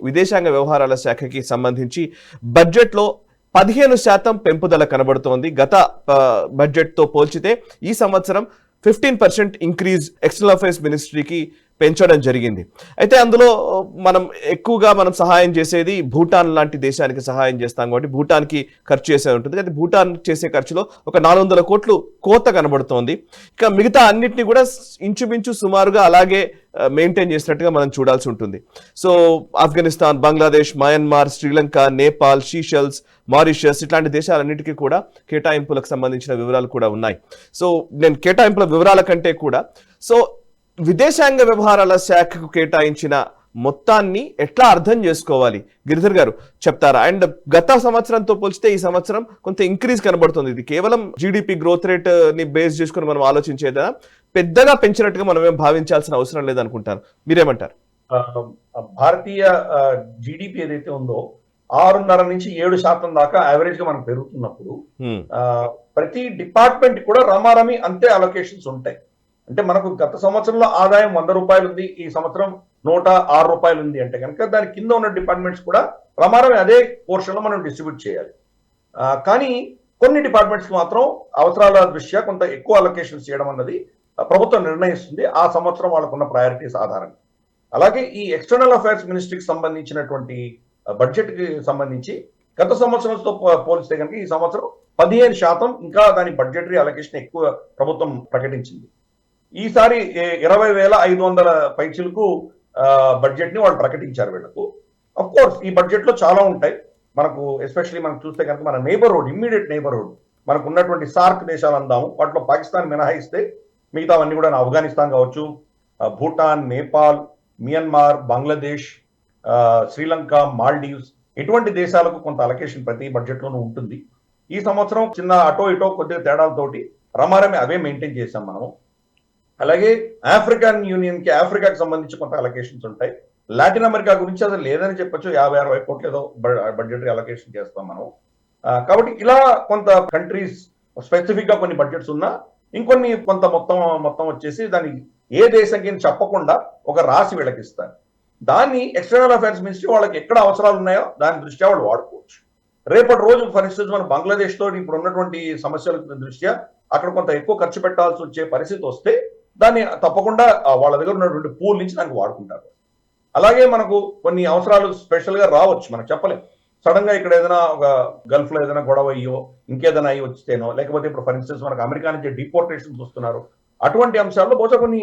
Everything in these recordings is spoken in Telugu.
విదేశాంగ వ్యవహారాల శాఖకి సంబంధించి బడ్జెట్లో 15% పెంపుదల కనబడుతోంది. గత బడ్జెట్తో పోల్చితే ఈ సంవత్సరం 15% ఇంక్రీజ్ ఎక్స్టర్నల్ అఫైర్స్ మినిస్ట్రీకి పెంచడం జరిగింది. అయితే అందులో మనం సహాయం చేసేది భూటాన్ లాంటి దేశానికి సహాయం చేస్తాం కాబట్టి భూటాన్కి ఖర్చు చేసే ఉంటుంది. అయితే భూటాన్ చేసే ఖర్చులో ఒక 400 కోట్లు కోత కనబడుతోంది. ఇక మిగతా అన్నిటిని కూడా ఇంచుమించు సుమారుగా అలాగే మెయింటైన్ చేసినట్టుగా మనం చూడాల్సి ఉంటుంది. So Afghanistan, Bangladesh, Myanmar, Sri Lanka, Nepal, seashells, Mauritius ఇట్లాంటి దేశాలన్నిటికీ కూడా కేటాయింపులకు సంబంధించిన వివరాలు కూడా ఉన్నాయి. సో నేను కేటాయింపుల వివరాల కంటే కూడా విదేశాంగ వ్యవహారాల శాఖకు కేటాయించిన మొత్తాన్ని ఎట్లా అర్థం చేసుకోవాలి గిరిధర్ గారు చెప్తారా? అండ్ గత సంవత్సరంతో పోల్చితే ఈ సంవత్సరం కొంత ఇంక్రీజ్ కనబడుతుంది. ఇది కేవలం జీడిపి గ్రోత్ రేట్ ని బేస్ చేసుకుని మనం ఆలోచించేదా, పెద్దగా పెంచినట్టుగా మనం ఏం భావించాల్సిన అవసరం లేదనుకుంటారు? మీరేమంటారు? భారతీయ జీడిపి ఏదైతే ఉందో 6.5 నుంచి 7% దాకా యావరేజ్ గా మనం పెరుగుతున్నప్పుడు ప్రతి డిపార్ట్మెంట్ కూడా రమారమి అంతే అలొకేషన్స్ ఉంటాయి. అంటే మనకు గత సంవత్సరంలో ఆదాయం 100 రూపాయలు ఉంది, ఈ సంవత్సరం 106 రూపాయలు ఉంది అంటే కనుక దాని కింద ఉన్న డిపార్ట్మెంట్స్ కూడా రమారమి అదే పోర్షన్ లో మనం డిస్ట్రిబ్యూట్ చేయాలి. కానీ కొన్ని డిపార్ట్మెంట్స్ మాత్రం అవసరాల దృష్ట్యా కొంత ఎక్కువ అలొకేషన్స్ చేయడం అన్నది ప్రభుత్వం నిర్ణయిస్తుంది ఆ సంవత్సరం వాళ్ళకున్న ప్రయారిటీస్ ఆధారంగా. అలాగే ఈ ఎక్స్టర్నల్ అఫైర్స్ మినిస్ట్రీకి సంబంధించినటువంటి బడ్జెట్ కి సంబంధించి గత సంవత్సరంతో పోలిస్తే కనుక ఈ సంవత్సరం 15% ఇంకా దాని బడ్జెటరీ అలొకేషన్ ఎక్కువ ప్రభుత్వం ప్రకటించింది. ఈసారి 20,500 పైచిలకు బడ్జెట్ ని వాళ్ళు ప్రకటించారు వీళ్లకు. అఫ్ కోర్స్ ఈ బడ్జెట్ లో చాలా ఉంటాయి మనకు, ఎస్పెషల్లీ మనం చూస్తే కనుక మన నేబర్హుడ్, ఇమ్మీడియట్ నేబర్హుడ్ మనకు ఉన్నటువంటి సార్క్ దేశాలు అందాము, వాటిలో పాకిస్తాన్ మినహాయిస్తే మిగతావన్నీ కూడా ఆఫ్ఘనిస్తాన్ కావచ్చు, భూటాన్, నేపాల్, మియన్మార్, బంగ్లాదేశ్, శ్రీలంక, మాల్డీవ్స్ ఇటువంటి దేశాలకు కొంత అలొకేషన్ ప్రతి బడ్జెట్ లోనూ ఉంటుంది. ఈ సంవత్సరం చిన్న అటో ఇటో కొద్దిగా తేడాలతోటి రమారమి అవే మెయింటైన్ చేసాం మనము. అలాగే ఆఫ్రికన్ యూనియన్ కి, ఆఫ్రికాకి సంబంధించి కొంత అలొకేషన్స్ ఉంటాయి. లాటిన్ అమెరికా గురించి అసలు లేదని చెప్పొచ్చు, 50-60 కోట్లు ఏదో బడ్జెటరీ అలొకేషన్ చేస్తాం మనం. కాబట్టి ఇలా కొంత కంట్రీస్ స్పెసిఫిక్ గా కొన్ని బడ్జెట్స్ ఉన్నా ఇంకొన్ని కొంత మొత్తం వచ్చేసి దాన్ని ఏ దేశంకి చెప్పకుండా ఒక రాసి వీళ్ళకిస్తారు. దాన్ని ఎక్స్టర్నల్ అఫైర్స్ మినిస్ట్రీ వాళ్ళకి ఎక్కడ అవసరాలు ఉన్నాయో దాని దృష్ట్యా వాళ్ళు వాడుకోవచ్చు. రేపటి రోజు ఫర్ ఇన్స్టెన్స్ మన బంగ్లాదేశ్ తోటి ఇప్పుడు ఉన్నటువంటి సమస్యల దృష్ట్యా అక్కడ కొంత ఎక్కువ ఖర్చు పెట్టాల్సి వచ్చే పరిస్థితి వస్తే దాన్ని తప్పకుండా వాళ్ళ దగ్గర ఉన్నటువంటి పూల్ నుంచి దానికి వాడుకుంటారు. అలాగే మనకు కొన్ని అవసరాలు స్పెషల్ గా రావచ్చు, మనకు చెప్పలేం. సడన్ గా ఇక్కడ ఏదైనా ఒక గల్ఫ్ లో ఏదైనా గొడవ అయ్యో ఇంకేదైనా అయ్యి వస్తేనో, లేకపోతే ఇప్పుడు ఫర్ ఇన్స్టెన్స్ మనకు అమెరికా నుంచి డిపోర్టేషన్స్ వస్తున్నారు, అటువంటి అంశాల్లో బహుశా కొన్ని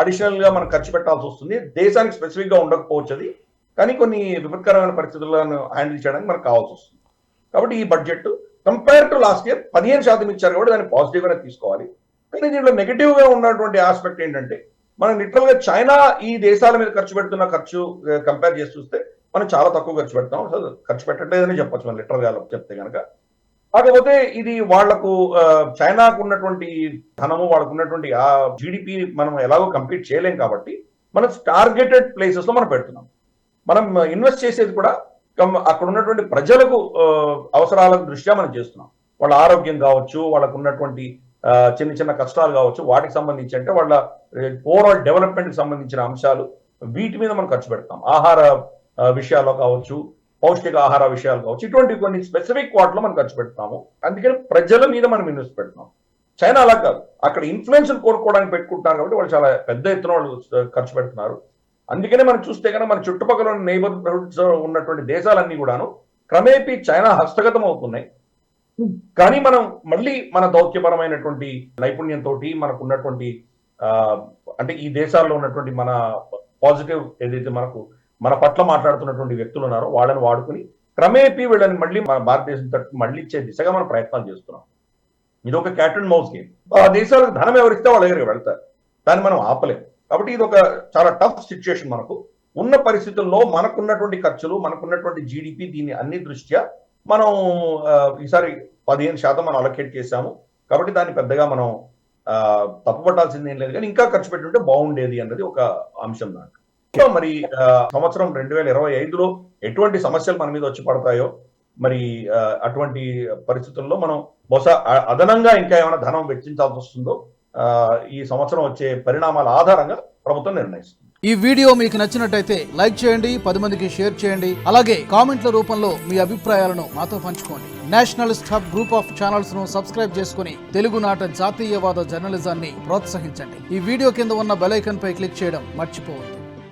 అడిషనల్ గా మనం ఖర్చు పెట్టాల్సి వస్తుంది. దేశానికి స్పెసిఫిక్ గా ఉండకపోవచ్చు అది, కానీ కొన్ని విపత్కరమైన పరిస్థితులను హ్యాండిల్ చేయడానికి మనకు కావాల్సి వస్తుంది. కాబట్టి ఈ budget compare to last year 15% ఇచ్చారు కాబట్టి దాన్ని పాజిటివ్ గానే తీసుకోవాలి. కానీ దీంట్లో నెగిటివ్ గా ఉన్నటువంటి ఆస్పెక్ట్ ఏంటంటే మనం లిటరల్ గా చైనా ఈ దేశాల మీద ఖర్చు పెడుతున్న ఖర్చు కంపేర్ చేసి చూస్తే మనం చాలా తక్కువ ఖర్చు పెడతాం, అసలు ఖర్చు పెట్టట్లేదని చెప్పొచ్చు మనం లిటరల్ గా చెప్తే కనుక. కాకపోతే ఇది వాళ్లకు చైనాకు ఉన్నటువంటి ధనము, వాళ్ళకు ఉన్నటువంటి ఆ జీడిపి మనం ఎలాగో కంపీట్ చేయలేం కాబట్టి మనం టార్గెటెడ్ ప్లేసెస్ లో మనం పెడుతున్నాం. మనం ఇన్వెస్ట్ చేసేది కూడా అక్కడ ఉన్నటువంటి ప్రజలకు అవసరాల దృష్ట్యా మనం చేస్తున్నాం. వాళ్ళ ఆరోగ్యం కావచ్చు, వాళ్ళకు ఉన్నటువంటి చిన్న కష్టాలు కావచ్చు, వాటికి సంబంధించి అంటే వాళ్ళ ఓవరాల్ డెవలప్మెంట్ కి సంబంధించిన అంశాలు వీటి మీద మనం ఖర్చు పెడతాం. ఆహార విషయాల్లో కావచ్చు, పౌష్టిక ఆహార విషయాలు కావచ్చు, ఇటువంటి కొన్ని స్పెసిఫిక్ వాటిలో మనం ఖర్చు పెడతాము. అందుకని ప్రజల మీద మనం ఇన్వెస్ట్ పెడతాం. చైనా అలా కాదు, అక్కడ ఇన్ఫ్లుయెన్స్ కోరుకోవడానికి పెట్టుకుంటున్నారు కాబట్టి వాళ్ళు చాలా పెద్ద ఎత్తున వాళ్ళు ఖర్చు పెడుతున్నారు. అందుకనే మనం చూస్తే కనుక మన చుట్టుపక్కల ఉన్న నైబర్హుడ్స్ ఉన్నటువంటి దేశాలన్నీ కూడాను క్రమేపీ చైనా హస్తగతం అవుతున్నాయి. కానీ మనం మళ్ళీ మన దౌత్యపరమైనటువంటి నైపుణ్యంతో మనకు ఉన్నటువంటి అంటే ఈ దేశాల్లో ఉన్నటువంటి మన పాజిటివ్ ఏదైతే మన పట్ల మాట్లాడుతున్నటువంటి వ్యక్తులు ఉన్నారో వాళ్ళని వాడుకుని క్రమేపీ వీళ్ళని మళ్ళీ మన భారతదేశం తట్టు మళ్ళీ ఇచ్చే దిశగా మనం ప్రయత్నాలు చేస్తున్నాం. ఇది ఒక క్యాట్ అండ్ మౌస్ గేమ్. ఆ దేశాలకు ధనం ఎవరిస్తే వాళ్ళ దగ్గరికి వెళ్తారు, దాన్ని మనం ఆపలేం. కాబట్టి ఇది ఒక చాలా టఫ్ సిచ్యుయేషన్. మనకు ఉన్న పరిస్థితుల్లో మనకున్నటువంటి ఖర్చులు, మనకున్నటువంటి జీడిపి, దీన్ని అన్ని దృష్ట్యా మనం ఈసారి 15% మనం అలొకేట్ చేశాము. కాబట్టి దాన్ని పెద్దగా మనం తప్పుపట్టాల్సింది ఏం లేదు, కానీ ఇంకా ఖర్చు పెట్టుంటే బాగుండేది అన్నది ఒక అంశం దాంట్లో. మరి సంవత్సరం 2025లో ఎటువంటి సమస్యలు మన మీద వచ్చి పడతాయో, మరి అటువంటి పరిస్థితుల్లో మనం బహుశా అదనంగా ఇంకా ఏమైనా ధనం వెచ్చించాల్సి వస్తుందో ఈ సంవత్సరం వచ్చే పరిణామాల ఆధారంగా ప్రభుత్వం నిర్ణయిస్తుంది. ఈ వీడియో మీకు నచ్చినట్టయితే లైక్ చేయండి, 10 మందికి షేర్ చేయండి. అలాగే కామెంట్ల రూపంలో మీ అభిప్రాయాలను మాతో పంచుకోండి. Nationalist hub group of channels ను సబ్స్క్రైబ్ చేసుకుని తెలుగునాట జాతీయవాద జర్నలిజాన్ని ప్రోత్సహించండి. ఈ వీడియో కింద ఉన్న బెల్ ఐకాన్ పై క్లిక్ చేయడం మర్చిపోవద్దు.